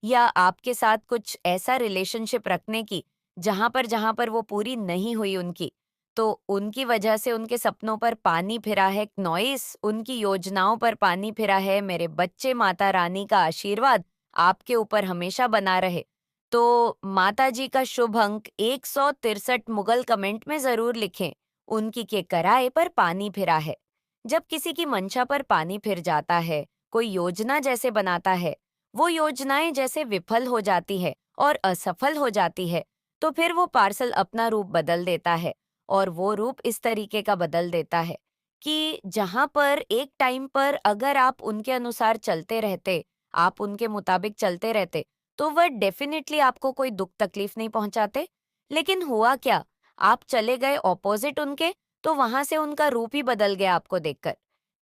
या आपके साथ कुछ ऐसा रिलेशनशिप रखने की जहाँ पर वो पूरी नहीं हुई उनकी, तो उनकी वजह से उनके सपनों पर पानी फिरा है नॉइस, उनकी योजनाओं पर पानी फिरा है। मेरे बच्चे माता रानी का आशीर्वाद आपके ऊपर हमेशा बना रहे। तो माता जी का शुभ अंक 163 मुगल कमेंट में ज़रूर लिखें। उनकी के कराए पर पानी फिरा है। जब किसी की मंशा पर पानी फिर जाता है, कोई योजना जैसे बनाता है, वो योजनाएं जैसे विफल हो जाती है और असफल हो जाती है, तो फिर वो पार्सल अपना रूप बदल देता है। और वो रूप इस तरीके का बदल देता है कि जहां पर एक टाइम पर अगर आप उनके अनुसार चलते रहते, आप उनके मुताबिक चलते रहते, तो वह डेफिनेटली आपको कोई दुख तकलीफ नहीं पहुंचाते। लेकिन हुआ क्या, आप चले गए ऑपोजिट उनके, तो वहां से उनका रूप ही बदल गया आपको देखकर।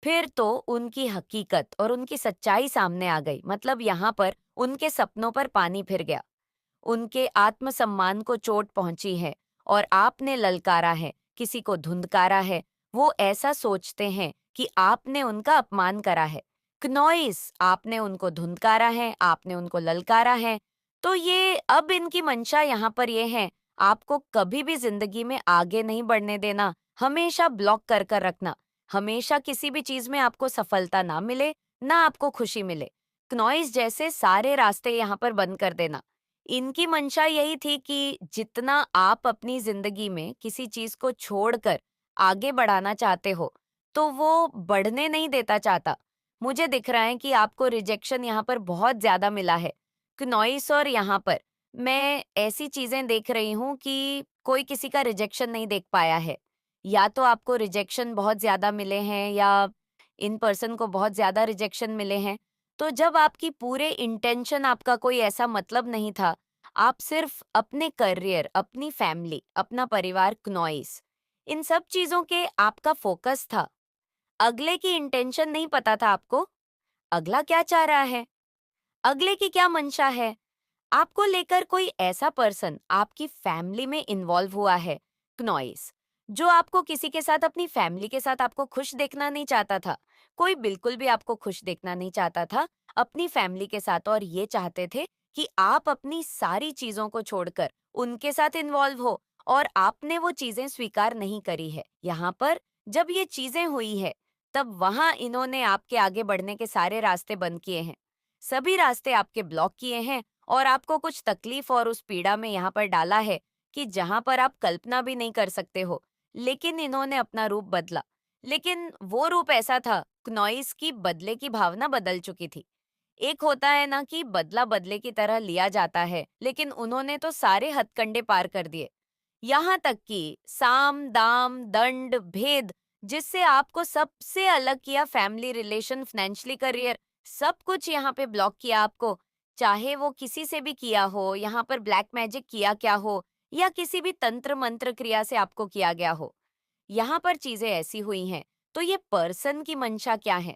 फिर तो उनकी हकीकत और उनकी सच्चाई सामने आ गई, मतलब यहाँ पर उनके सपनों पर पानी फिर गया, उनके आत्मसम्मान को चोट पहुंची है और आपने ललकारा है, किसी को धुंधकारा है। वो ऐसा सोचते हैं कि आपने उनका अपमान करा है। क्नॉइस, आपने उनको धुंधकारा है, आपने उनको ललकारा है। तो ये अब इनकी मंशा यहाँ पर ये है, आपको कभी भी जिंदगी में आगे नहीं बढ़ने देना, हमेशा ब्लॉक कर कर रखना, हमेशा किसी भी चीज में आपको सफलता ना मिले, ना आपको खुशी मिले। क्नॉइस जैसे सारे रास्ते यहाँ पर बंद कर देना। इनकी मंशा यही थी कि जितना आप अपनी जिंदगी में किसी चीज को छोड़कर आगे बढ़ाना चाहते हो, तो वो बढ़ने नहीं देता चाहता। मुझे दिख रहा है कि आपको रिजेक्शन यहाँ पर बहुत ज्यादा मिला है। क्नॉइस और यहाँ पर मैं ऐसी चीजें देख रही हूँ कि कोई किसी का रिजेक्शन नहीं देख पाया है। या तो आपको रिजेक्शन बहुत ज्यादा मिले हैं या इन पर्सन को बहुत ज्यादा रिजेक्शन मिले हैं। तो जब आपकी पूरे इंटेंशन, आपका कोई ऐसा मतलब नहीं था, आप सिर्फ अपने करियर, अपनी फैमिली, अपना परिवार, क्नॉइस, इन सब चीजों के आपका फोकस था। अगले की इंटेंशन नहीं पता था आपको, अगला क्या चाह रहा है, अगले की क्या मंशा है। आपको लेकर कोई ऐसा पर्सन आपकी फैमिली में इन्वॉल्व हुआ है, क्नॉइस, जो आपको किसी के साथ, अपनी फैमिली के साथ आपको खुश देखना नहीं चाहता था। कोई बिल्कुल भी आपको खुश देखना नहीं चाहता था अपनी फैमिली के साथ, और ये चाहते थे कि आप अपनी सारी चीजों को छोड़कर उनके साथ इन्वॉल्व हो, और आपने वो चीजें स्वीकार नहीं करी है। यहाँ पर जब ये चीजें हुई है, तब वहां इन्होंने आपके आगे बढ़ने के सारे रास्ते बंद किए हैं, सभी रास्ते आपके ब्लॉक किए हैं, और आपको कुछ तकलीफ और उस पीड़ा में यहाँ पर डाला है कि जहाँ पर आप कल्पना भी नहीं कर सकते हो। लेकिन इन्होंने अपना रूप बदला। लेकिन वो रूप ऐसा था, क्नॉइस की बदले की भावना बदल चुकी थी। एक होता है ना कि बदला बदले की तरह लिया जाता है, लेकिन उन्होंने तो सारे हथकंडे पार कर दिए। यहाँ तक कि साम, दाम, दंड, भेद, जिससे आपको सबसे अलग किया, फैमिली, रिलेशन, फाइनेंशियली, करियर, सब कुछ यहाँ पे ब्लॉक किया आपको। चाहे वो किसी से भी किया हो, यहाँ पर ब्लैक मैजिक किया क्या हो, या किसी भी तंत्र मंत्र क्रिया से आपको किया गया हो, यहाँ पर चीजें ऐसी हुई हैं। तो ये पर्सन की मंशा क्या है?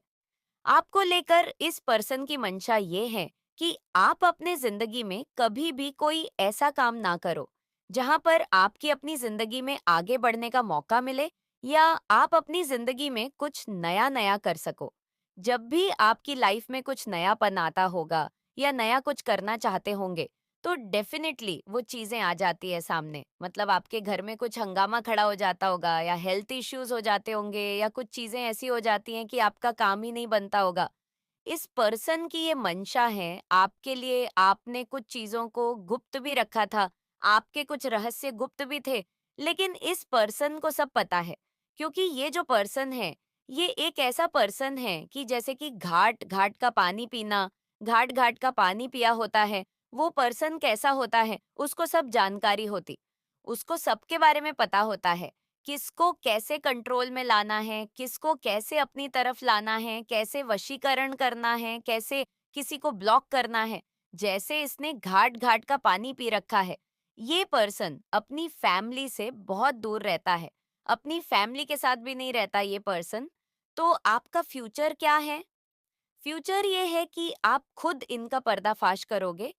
आपको लेकर इस पर्सन की मंशा ये है कि आप अपने जिंदगी में कभी भी कोई ऐसा काम ना करो जहां पर आपकी अपनी जिंदगी में आगे बढ़ने का मौका मिले, या आप अपनी जिंदगी में कुछ नया नया कर सको। जब भी आपकी लाइफ में कुछ नयापन आता होगा या नया कुछ करना चाहते होंगे, तो डेफिनेटली वो चीजें आ जाती है सामने। मतलब आपके घर में कुछ हंगामा खड़ा हो जाता होगा, या हेल्थ इश्यूज हो जाते होंगे, या कुछ चीजें ऐसी हो जाती हैं कि आपका काम ही नहीं बनता होगा। इस पर्सन की ये मंशा है आपके लिए, आपने कुछ चीजों को गुप्त भी रखा था, आपके कुछ रहस्य गुप्त भी थे, लेकिन इस पर्सन को सब पता है। क्योंकि ये जो पर्सन है, ये एक ऐसा पर्सन है कि जैसे कि घाट घाट का पानी पीना, घाट घाट का पानी पिया होता है, वो पर्सन कैसा होता है उसको सब जानकारी होती, उसको सबके बारे में पता होता है, किसको कैसे कंट्रोल में लाना है, किसको कैसे अपनी तरफ लाना है, कैसे वशीकरण करना है, कैसे किसी को ब्लॉक करना है। जैसे इसने घाट घाट का पानी पी रखा है। ये पर्सन अपनी फैमिली से बहुत दूर रहता है, अपनी फैमिली के साथ भी नहीं रहता ये पर्सन। तो आपका फ्यूचर क्या है? फ्यूचर ये है कि आप खुद इनका पर्दाफाश करोगे।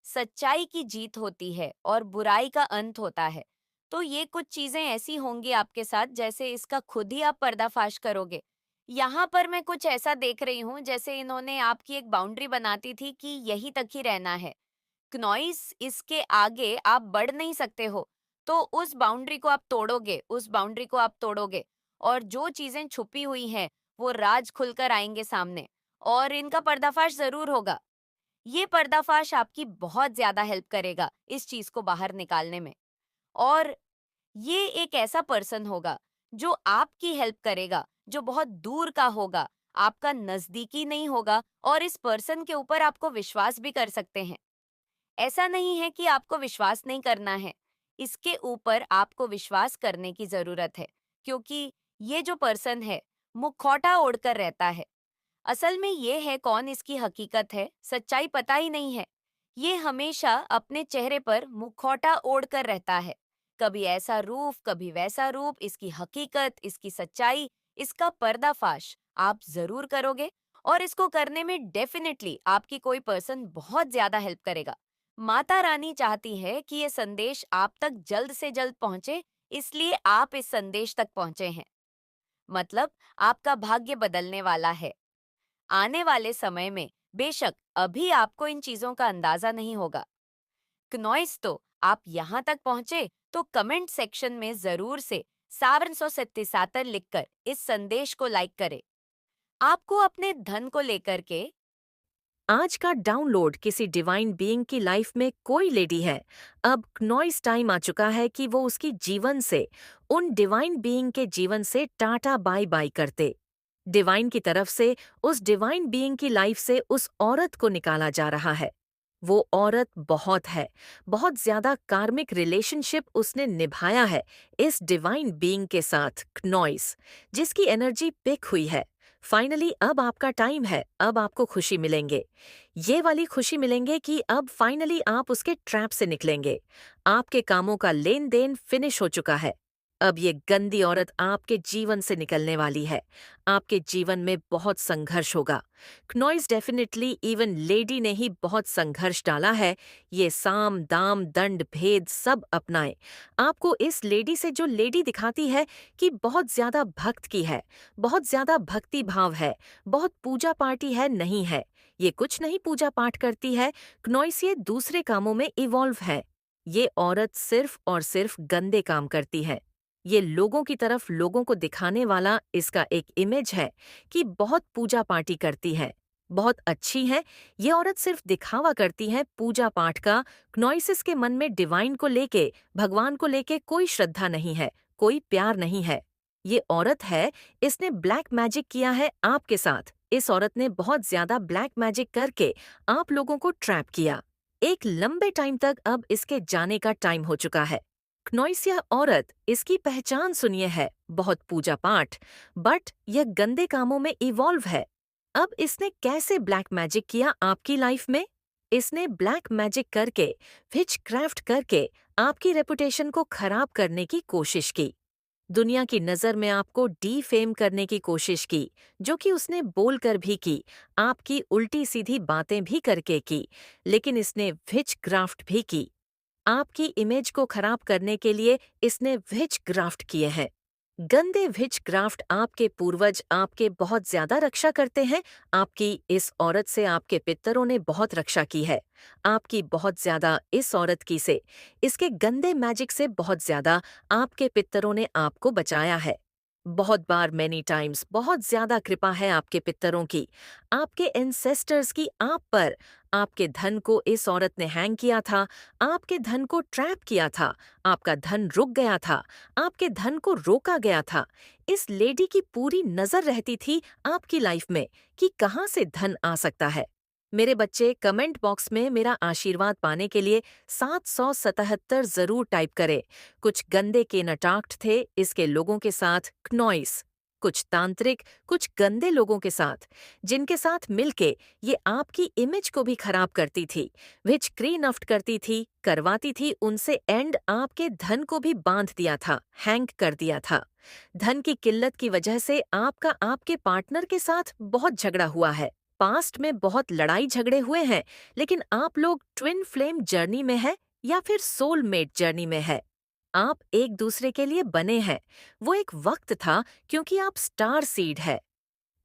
सच्चाई की जीत होती है और बुराई का अंत होता है। तो ये कुछ चीजें ऐसी होंगी आपके साथ जैसे इसका खुद ही आप पर्दाफाश करोगे। यहाँ पर मैं कुछ ऐसा देख रही हूँ जैसे इन्होंने आपकी एक बाउंड्री बनाती थी कि यहीं तक ही रहना है। नॉइस इसके आगे आप बढ़ नहीं सकते हो, तो उस बाउंड्री को आप तोड़ोगे, उस बाउंड्री को आप तोड़ोगे और जो चीजें छुपी हुई हैं, वो राज खुलकर आएंगे सामने और इनका पर्दाफाश ज़रूर होगा। ये पर्दाफाश आपकी बहुत ज़्यादा हेल्प करेगा इस चीज़ को बाहर निकालने में और ये एक ऐसा पर्सन होगा जो आपकी हेल्प करेगा, जो बहुत दूर का होगा, आपका नज़दीकी नहीं होगा और इस पर्सन के ऊपर आपको विश्वास भी कर सकते हैं। ऐसा नहीं है कि आपको विश्वास नहीं करना है, इसके ऊपर आपको विश्वास करने की ज़रूरत है, क्योंकि ये जो पर्सन है, मुखौटा ओढ़कर रहता है। असल में ये है कौन इसकी हकीकत है, सच्चाई पता ही नहीं है। ये हमेशा अपने चेहरे पर मुखौटा ओढ़कर रहता है। कभी ऐसा रूप, कभी वैसा रूप, इसकी हकीकत, इसकी सच्चाई, इसका पर्दाफाश आप ज़रूर करोगे और इसको करने में डेफिनेटली आपकी कोई पर्सन बहुत ज़्यादा हेल्प करेगा। माता रानी चाहती है कि ये संदेश आप तक जल्द से जल्द पहुंचे, इसलिए आप इस संदेश तक पहुंचे हैं। मतलब आपका भाग्य बदलने वाला है। आने वाले समय में बेशक अभी आपको इन चीजों का अंदाजा नहीं होगा। क्नॉइस तो आप यहाँ तक पहुंचे तो कमेंट सेक्शन में जरूर से 777 लिखकर इस संदेश को लाइक करें। आपको अपने धन को लेकर के आज का डाउनलोड किसी डिवाइन बीइंग की लाइफ में कोई लेडी है। अब नॉइस टाइम आ चुका है कि वो उसकी जीवन से, उन डिवाइन बीइंग के जीवन से टाटा बाय बाय करते। डिवाइन की तरफ से उस डिवाइन बीइंग की लाइफ से उस औरत को निकाला जा रहा है। वो औरत बहुत है, बहुत ज्यादा कार्मिक रिलेशनशिप उसने निभाया है इस डिवाइन बीइंग के साथ नॉइस, जिसकी एनर्जी पिक हुई है। फाइनली अब आपका टाइम है, अब आपको खुशी मिलेंगे। ये वाली खुशी मिलेंगे कि अब फाइनली आप उसके ट्रैप से निकलेंगे। आपके कामों का लेन देन फिनिश हो चुका है। अब ये गंदी औरत आपके जीवन से निकलने वाली है। आपके जीवन में बहुत संघर्ष होगा। क्नॉइस डेफिनेटली इवन लेडी ने ही बहुत संघर्ष डाला है। ये साम दाम दंड भेद सब अपनाए। आपको इस लेडी से जो लेडी दिखाती है कि बहुत ज्यादा भक्त की है, बहुत ज्यादा भक्ति भाव है, बहुत पूजा पाठी है, नहीं है। ये कुछ नहीं पूजा पाठ करती है। क्नॉइस ये दूसरे कामों में इवॉल्व है। ये औरत सिर्फ और सिर्फ गंदे काम करती है। ये लोगों की तरफ लोगों को दिखाने वाला इसका एक इमेज है कि बहुत पूजा पाठी करती है, बहुत अच्छी है। ये औरत सिर्फ दिखावा करती है पूजा पाठ का। क्नॉइसिस के मन में डिवाइन को लेके, भगवान को लेके कोई श्रद्धा नहीं है, कोई प्यार नहीं है। ये औरत है, इसने ब्लैक मैजिक किया है आपके साथ। इस औरत ने बहुत ज्यादा ब्लैक मैजिक करके आप लोगों को ट्रैप किया। एक लंबे टाइम तक अब इसके जाने का टाइम हो चुका है। क्नॉइसिया औरत, इसकी पहचान सुनिए है बहुत पूजा पाठ, बट यह गंदे कामों में इवॉल्व है। अब इसने कैसे ब्लैक मैजिक किया आपकी लाइफ में? इसने ब्लैक मैजिक करके, विच क्राफ्ट करके आपकी रेपुटेशन को खराब करने की कोशिश की। दुनिया की नज़र में आपको डीफेम करने की कोशिश की, जो कि उसने बोलकर भी की, आपकी उल्टी सीधी बातें भी करके की, लेकिन इसने विच क्राफ्ट भी की। आपकी इमेज को खराब करने के लिए इसने विच ग्राफ्ट किए हैं। गंदे विच ग्राफ्ट आपके पूर्वज आपके बहुत ज्यादा रक्षा करते हैं। आपकी इस औरत से आपके पितरों ने बहुत रक्षा की है। आपकी बहुत ज्यादा इस औरत की से, इसके गंदे मैजिक से बहुत ज्यादा आपके पितरों ने आपको बचाया है। बहुत बार, मैनी टाइम्स, बहुत ज्यादा कृपा है आपके पितरों की, आपके एंसेस्टर्स की आप पर। आपके धन को इस औरत ने हैंग किया था, आपके धन को ट्रैप किया था, आपका धन रुक गया था, आपके धन को रोका गया था। इस लेडी की पूरी नजर रहती थी आपकी लाइफ में कि कहाँ से धन आ सकता है। मेरे बच्चे, कमेंट बॉक्स में मेरा आशीर्वाद पाने के लिए 777 जरूर टाइप करें। कुछ गंदे के नटाक्ट थे इसके लोगों के साथ क्नॉइस, कुछ तांत्रिक, कुछ गंदे लोगों के साथ, जिनके साथ मिलके ये आपकी इमेज को भी खराब करती थी, विच क्रीनफ्ट करती थी, करवाती थी उनसे एंड आपके धन को भी बांध दिया था, हैंग कर दिया था। धन की किल्लत की वजह से आपका आपके पार्टनर के साथ बहुत झगड़ा हुआ है। पास्ट में बहुत लड़ाई झगड़े हुए हैं, लेकिन आप लोग ट्विन फ्लेम जर्नी में है या फिर सोलमेट जर्नी में है। आप एक दूसरे के लिए बने हैं। वो एक वक्त था क्योंकि आप स्टार सीड है।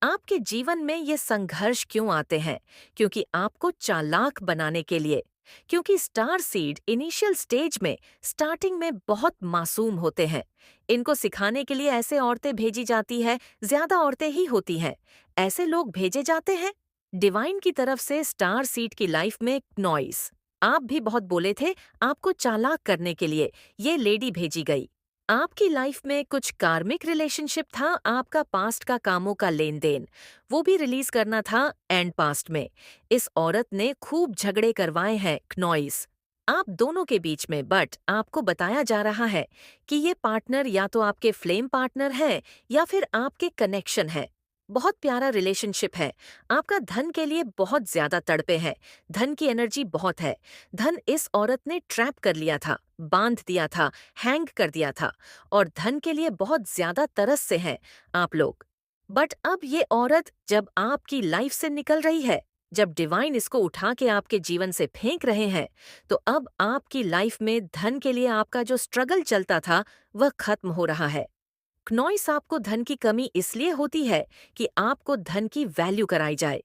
आपके जीवन में ये संघर्ष क्यों आते हैं? क्योंकि आपको चालाक बनाने के लिए। क्योंकि स्टार सीड इनिशियल स्टेज में, स्टार्टिंग में बहुत मासूम होते हैं। इनको सिखाने के लिए ऐसे औरतें भेजी जाती है, ज्यादा औरतें ही होती हैं। ऐसे लोग भेजे जाते हैं डिवाइन की तरफ से स्टार सीड की लाइफ में। नॉइस, आप भी बहुत बोले थे, आपको चालाक करने के लिए ये लेडी भेजी गई। आपकी लाइफ में कुछ कार्मिक रिलेशनशिप था, आपका पास्ट का कामों का लेन देन, वो भी रिलीज करना था एंड पास्ट में। इस औरत ने खूब झगड़े करवाए हैं क्नॉइस आप दोनों के बीच में, बट आपको बताया जा रहा है कि ये पार्टनर या तो आपके फ्लेम पार्टनर है या फिर आपके कनेक्शन है। बहुत प्यारा रिलेशनशिप है। आपका धन के लिए बहुत ज्यादा तड़पे हैं, धन की एनर्जी बहुत है। धन इस औरत ने ट्रैप कर लिया था, बांध दिया था, हैंग कर दिया था, और धन के लिए बहुत ज्यादा तरस से हैं आप लोग। बट अब ये औरत जब आपकी लाइफ से निकल रही है, जब डिवाइन इसको उठा के आपके जीवन से फेंक रहे हैं, तो अब आपकी लाइफ में धन के लिए आपका जो स्ट्रगल चलता था वह खत्म हो रहा है। क्नॉइस आपको धन की कमी इसलिए होती है कि आपको धन की वैल्यू कराई जाए।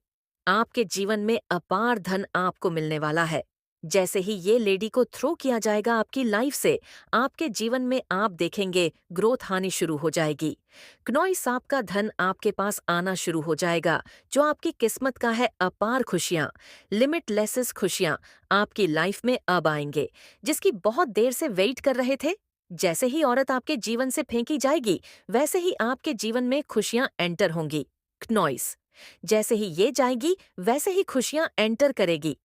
आपके जीवन में अपार धन आपको मिलने वाला है। जैसे ही ये लेडी को थ्रो किया जाएगा आपकी लाइफ से, आपके जीवन में आप देखेंगे ग्रोथ आनी शुरू हो जाएगी। क्नॉइस आपका धन आपके पास आना शुरू हो जाएगा, जो आपकी किस्मत का है। अपार खुशियां, लिमिटलेसेस खुशियां आपकी लाइफ में अब आएंगे, जिसकी बहुत देर से वेट कर रहे थे। जैसे ही औरत आपके जीवन से फेंकी जाएगी, वैसे ही आपके जीवन में खुशियां एंटर होंगी। क्नॉइस, जैसे ही ये जाएगी वैसे ही खुशियां एंटर करेगी।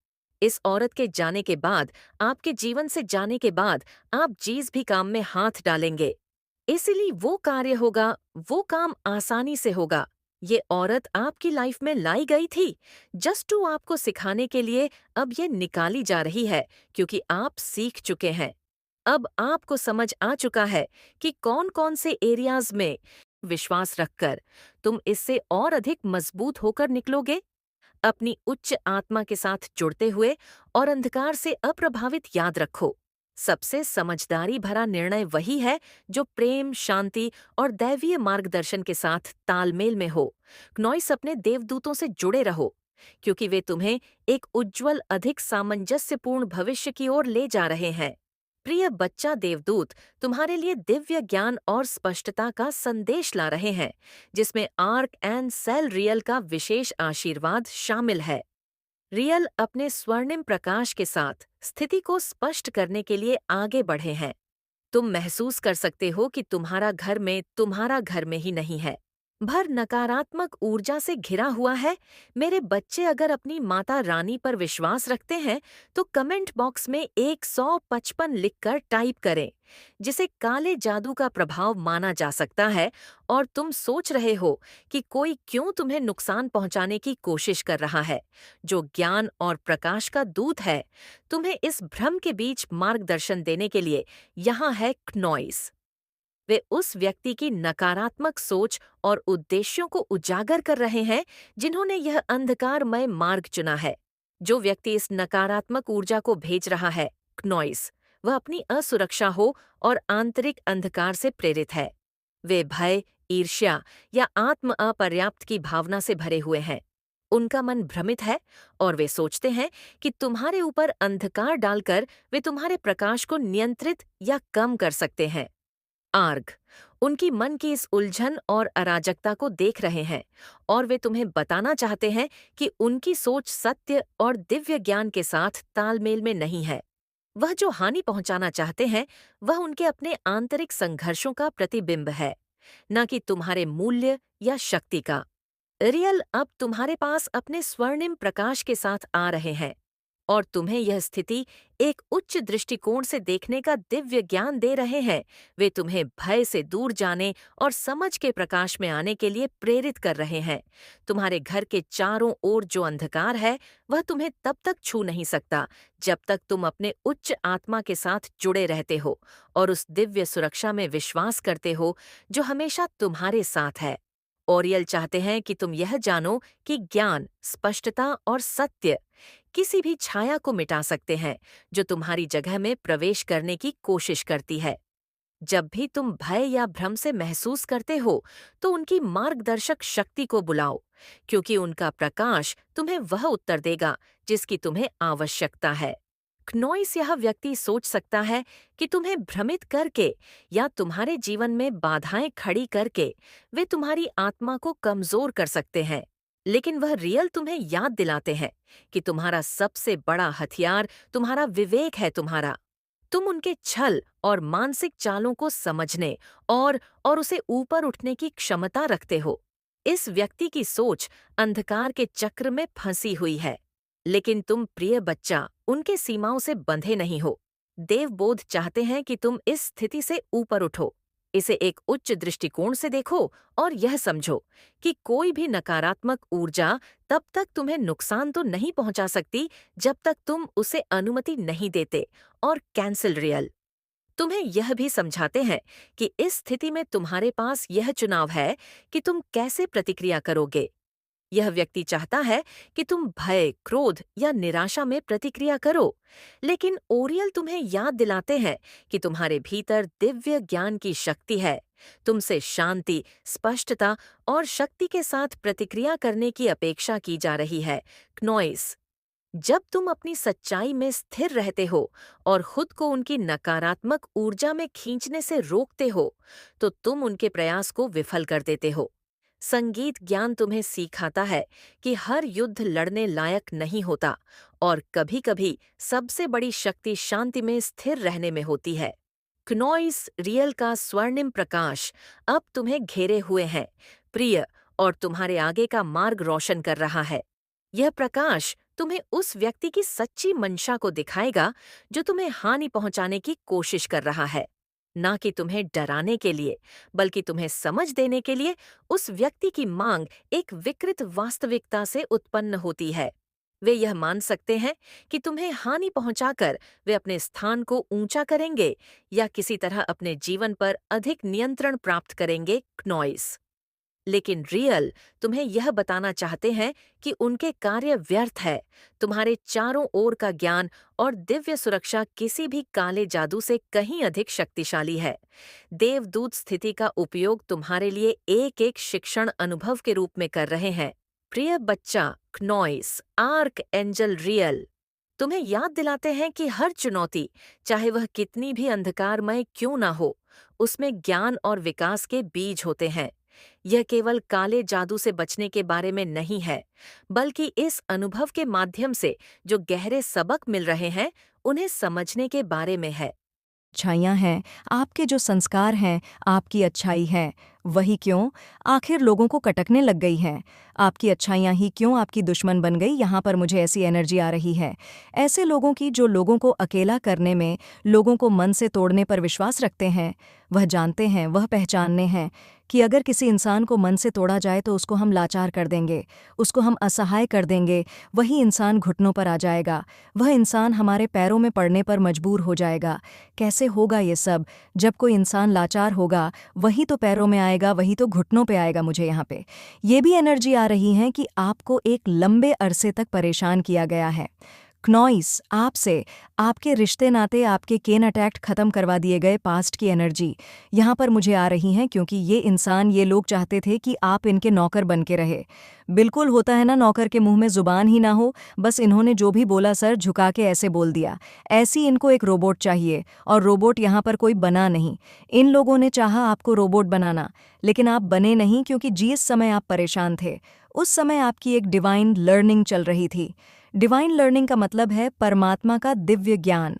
इस औरत के जाने के बाद, आपके जीवन से जाने के बाद, आप जिस भी काम में हाथ डालेंगे, इसीलिए वो कार्य होगा, वो काम आसानी से होगा। ये औरत आपकी लाइफ में लाई गई थी जस्ट टू आपको सिखाने के लिए। अब ये निकाली जा रही है क्योंकि आप सीख चुके हैं। अब आपको समझ आ चुका है कि कौन कौन से एरियाज में विश्वास रखकर तुम इससे और अधिक मजबूत होकर निकलोगे। अपनी उच्च आत्मा के साथ जुड़ते हुए और अंधकार से अप्रभावित याद रखो। सबसे समझदारी भरा निर्णय वही है जो प्रेम, शांति और दैवीय मार्गदर्शन के साथ तालमेल में हो। नॉइस, अपने देवदूतों से जुड़े रहो, क्योंकि वे तुम्हें एक उज्जवल, अधिक सामंजस्यपूर्ण भविष्य की ओर ले जा रहे हैं। प्रिय बच्चा देवदूत तुम्हारे लिए दिव्य ज्ञान और स्पष्टता का संदेश ला रहे हैं, जिसमें आर्क एंड सेल रियल का विशेष आशीर्वाद शामिल है। रियल अपने स्वर्णिम प्रकाश के साथ स्थिति को स्पष्ट करने के लिए आगे बढ़े हैं। तुम महसूस कर सकते हो कि तुम्हारा घर में ही नहीं है, भर नकारात्मक ऊर्जा से घिरा हुआ है। मेरे बच्चे अगर अपनी माता रानी पर विश्वास रखते हैं तो कमेंट बॉक्स में 155 लिखकर टाइप करें, जिसे काले जादू का प्रभाव माना जा सकता है। और तुम सोच रहे हो कि कोई क्यों तुम्हें नुकसान पहुंचाने की कोशिश कर रहा है, जो ज्ञान और प्रकाश का दूत है, तुम्हें इस भ्रम के बीच मार्गदर्शन देने के लिए यहाँ है क्नॉइस। वे उस व्यक्ति की नकारात्मक सोच और उद्देश्यों को उजागर कर रहे हैं जिन्होंने यह अंधकारमय मार्ग चुना है। जो व्यक्ति इस नकारात्मक ऊर्जा को भेज रहा है, क्नॉइस, वह अपनी असुरक्षा हो और आंतरिक अंधकार से प्रेरित है। वे भय, ईर्ष्या या आत्म अपर्याप्त की भावना से भरे हुए हैं। उनका मन भ्रमित है और वे सोचते हैं कि तुम्हारे ऊपर अंधकार डालकर वे तुम्हारे प्रकाश को नियंत्रित या कम कर सकते हैं। आर्ग उनकी मन की इस उलझन और अराजकता को देख रहे हैं और वे तुम्हें बताना चाहते हैं कि उनकी सोच सत्य और दिव्य ज्ञान के साथ तालमेल में नहीं है। वह जो हानि पहुंचाना चाहते हैं वह उनके अपने आंतरिक संघर्षों का प्रतिबिंब है, न कि तुम्हारे मूल्य या शक्ति का। रियल अब तुम्हारे पास अपने स्वर्णिम प्रकाश के साथ आ रहे हैं और तुम्हें यह स्थिति एक उच्च दृष्टिकोण से देखने का दिव्य ज्ञान दे रहे हैं। वे तुम्हें भय से दूर जाने और समझ के प्रकाश में आने के लिए प्रेरित कर रहे हैं। तुम्हारे घर के चारों ओर जो अंधकार है वह तुम्हें तब तक छू नहीं सकता जब तक तुम अपने उच्च आत्मा के साथ जुड़े रहते हो और उस दिव्य सुरक्षा में विश्वास करते हो जो हमेशा तुम्हारे साथ है। ओरियल चाहते हैं कि तुम यह जानो कि ज्ञान, स्पष्टता और सत्य किसी भी छाया को मिटा सकते हैं जो तुम्हारी जगह में प्रवेश करने की कोशिश करती है। जब भी तुम भय या भ्रम से महसूस करते हो, तो उनकी मार्गदर्शक शक्ति को बुलाओ, क्योंकि उनका प्रकाश तुम्हें वह उत्तर देगा जिसकी तुम्हें आवश्यकता है। क्नोइस यह व्यक्ति सोच सकता है कि तुम्हें भ्रमित करके या तुम्हारे जीवन में बाधाएं खड़ी करके वे तुम्हारी आत्मा को कमजोर कर सकते हैं, लेकिन वह रियल तुम्हें याद दिलाते हैं कि तुम्हारा सबसे बड़ा हथियार तुम्हारा विवेक है। तुम उनके छल और मानसिक चालों को समझने और उसे ऊपर उठने की क्षमता रखते हो। इस व्यक्ति की सोच अंधकार के चक्र में फंसी हुई है, लेकिन तुम प्रिय बच्चा उनके सीमाओं से बंधे नहीं हो। देवबोध चाहते हैं कि तुम इस स्थिति से ऊपर उठो। इसे एक उच्च दृष्टिकोण से देखो और यह समझो कि कोई भी नकारात्मक ऊर्जा तब तक तुम्हें नुकसान तो नहीं पहुंचा सकती जब तक तुम उसे अनुमति नहीं देते। और कैंसल रियल तुम्हें यह भी समझाते हैं कि इस स्थिति में तुम्हारे पास यह चुनाव है कि तुम कैसे प्रतिक्रिया करोगे। यह व्यक्ति चाहता है कि तुम भय, क्रोध या निराशा में प्रतिक्रिया करो, लेकिन ओरियल तुम्हें याद दिलाते हैं कि तुम्हारे भीतर दिव्य ज्ञान की शक्ति है। तुमसे शांति, स्पष्टता और शक्ति के साथ प्रतिक्रिया करने की अपेक्षा की जा रही है। क्नोइस, जब तुम अपनी सच्चाई में स्थिर रहते हो और खुद को उनकी नकारात्मक ऊर्जा में खींचने से रोकते हो, तो तुम उनके प्रयास को विफल कर देते हो। संगीत ज्ञान तुम्हें सिखाता है कि हर युद्ध लड़ने लायक नहीं होता और कभी-कभी सबसे बड़ी शक्ति शांति में स्थिर रहने में होती है। क्नोइस रियल का स्वर्णिम प्रकाश अब तुम्हें घेरे हुए है, प्रिय, और तुम्हारे आगे का मार्ग रोशन कर रहा है। यह प्रकाश तुम्हें उस व्यक्ति की सच्ची मंशा को दिखाएगा जो तुम्हें हानि पहुंचाने की कोशिश कर रहा है, ना कि तुम्हें डराने के लिए, बल्कि तुम्हें समझ देने के लिए। उस व्यक्ति की मांग एक विकृत वास्तविकता से उत्पन्न होती है। वे यह मान सकते हैं कि तुम्हें हानि पहुंचाकर वे अपने स्थान को ऊंचा करेंगे या किसी तरह अपने जीवन पर अधिक नियंत्रण प्राप्त करेंगे। क्नोइस, लेकिन रियल तुम्हें यह बताना चाहते हैं कि उनके कार्य व्यर्थ है। तुम्हारे चारों ओर का ज्ञान और दिव्य सुरक्षा किसी भी काले जादू से कहीं अधिक शक्तिशाली है। देवदूत स्थिति का उपयोग तुम्हारे लिए एक एक शिक्षण अनुभव के रूप में कर रहे हैं। प्रिय बच्चा क्नोइस, आर्क एंजल रियल तुम्हें याद दिलाते हैं कि हर चुनौती, चाहे वह कितनी भी अंधकारमय क्यों ना हो, उसमें ज्ञान और विकास के बीज होते हैं। यह केवल काले जादू से बचने के बारे में नहीं है, बल्कि इस अनुभव के माध्यम से जो गहरे सबक मिल रहे हैं, उन्हें समझने के बारे में है। अच्छाइयाँ हैं, आपके जो संस्कार हैं, आपकी अच्छाई है। वही क्यों आखिर लोगों को कटकने लग गई हैं? आपकी अच्छाइयाँ ही क्यों आपकी दुश्मन बन गई? यहाँ पर मुझे ऐसी एनर्जी आ रही है, ऐसे लोगों की जो लोगों को अकेला करने में, लोगों को मन से तोड़ने पर विश्वास रखते हैं। वह जानते हैं, वह पहचानने हैं कि अगर किसी इंसान को मन से तोड़ा जाए तो उसको हम लाचार कर देंगे, उसको हम असहाय कर देंगे। वही इंसान घुटनों पर आ जाएगा, वह इंसान हमारे पैरों में पड़ने पर मजबूर हो जाएगा। कैसे होगा ये सब? जब कोई इंसान लाचार होगा, वही तो पैरों में आएगा, वही तो घुटनों पे आएगा। मुझे यहाँ पे ये भी एनर्जी आ रही है कि आपको एक लंबे अरसे तक परेशान किया गया है। क्नोइस, आपसे, आपके रिश्ते नाते, आपके केन अटैक्ट खत्म करवा दिए गए पास्ट की एनर्जी यहाँ पर मुझे आ रही है, क्योंकि ये इंसान, ये लोग चाहते थे कि आप इनके नौकर बन के रहे। बिल्कुल होता है ना, नौकर के मुंह में जुबान ही ना हो, बस इन्होंने जो भी बोला सर झुका के ऐसे बोल दिया। ऐसी इनको एक रोबोट चाहिए, और रोबोट यहाँ पर कोई बना नहीं। इन लोगों ने चाहा आपको रोबोट बनाना, लेकिन आप बने नहीं, क्योंकि जिस समय आप परेशान थे, उस समय आपकी एक डिवाइन लर्निंग चल रही थी। डिवाइन लर्निंग का मतलब है परमात्मा का दिव्य ज्ञान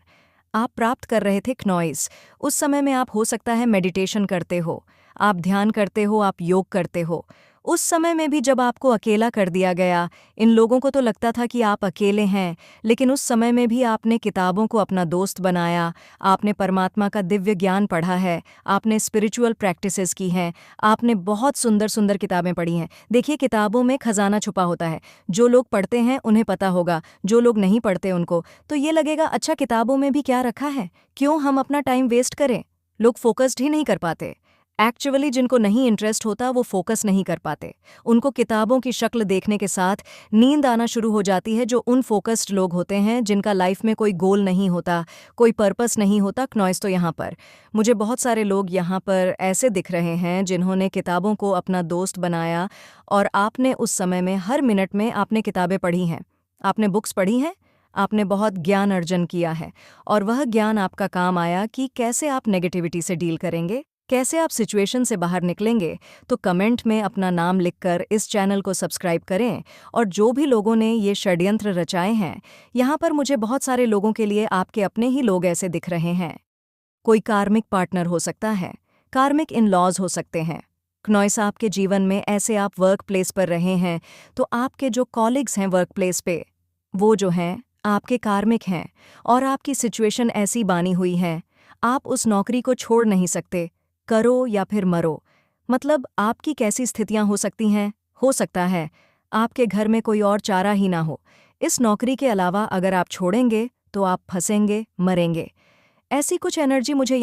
आप प्राप्त कर रहे थे। क्नोइस, उस समय में आप हो सकता है मेडिटेशन करते हो, आप ध्यान करते हो, आप योग करते हो। उस समय में भी जब आपको अकेला कर दिया गया, इन लोगों को तो लगता था कि आप अकेले हैं, लेकिन उस समय में भी आपने किताबों को अपना दोस्त बनाया, आपने परमात्मा का दिव्य ज्ञान पढ़ा है, आपने स्पिरिचुअल प्रैक्टिसेस की हैं, आपने बहुत सुंदर सुंदर किताबें पढ़ी हैं। देखिए, किताबों में खजाना छुपा होता है। जो लोग पढ़ते हैं उन्हें पता होगा, जो लोग नहीं पढ़ते उनको तो ये लगेगा अच्छा किताबों में भी क्या रखा है, क्यों हम अपना टाइम वेस्ट करें। लोग फोकस्ड ही नहीं कर पाते। एक्चुअली जिनको नहीं इंटरेस्ट होता वो फोकस नहीं कर पाते। उनको किताबों की शक्ल देखने के साथ नींद आना शुरू हो जाती है। जो उन फोकस्ड लोग होते हैं जिनका लाइफ में कोई गोल नहीं होता, कोई पर्पस नहीं होता, नॉइस तो यहाँ पर मुझे बहुत सारे लोग यहाँ पर ऐसे दिख रहे हैं जिन्होंने किताबों को अपना दोस्त बनाया, और आपने उस समय में हर मिनट में आपने किताबें पढ़ी हैं, आपने बुक्स पढ़ी हैं, आपने बहुत ज्ञान अर्जन किया है, और वह ज्ञान आपका काम आया कि कैसे आप नेगेटिविटी से डील करेंगे, कैसे आप सिचुएशन से बाहर निकलेंगे। तो कमेंट में अपना नाम लिखकर इस चैनल को सब्सक्राइब करें। और जो भी लोगों ने ये षड्यंत्र रचाए हैं, यहाँ पर मुझे बहुत सारे लोगों के लिए आपके अपने ही लोग ऐसे दिख रहे हैं। कोई कार्मिक पार्टनर हो सकता है, कार्मिक इन लॉज हो सकते हैं। क्नॉइस आपके जीवन में ऐसे आप वर्क प्लेस पर रहे हैं तो आपके जो कॉलिग्स हैं वर्क प्लेस पे, वो जो हैं आपके कार्मिक हैं, और आपकी सिचुएशन ऐसी बानी हुई है, आप उस नौकरी को छोड़ नहीं सकते, करो या फिर मरो। मतलब आपकी कैसी स्थितियां हो सकती हैं, हो सकता है आपके घर में कोई और चारा ही ना हो। इस नौकरी के अलावा अगर आप छोड़ेंगे तो आप फंसेंगे, मरेंगे। ऐसी कुछ एनर्जी मुझे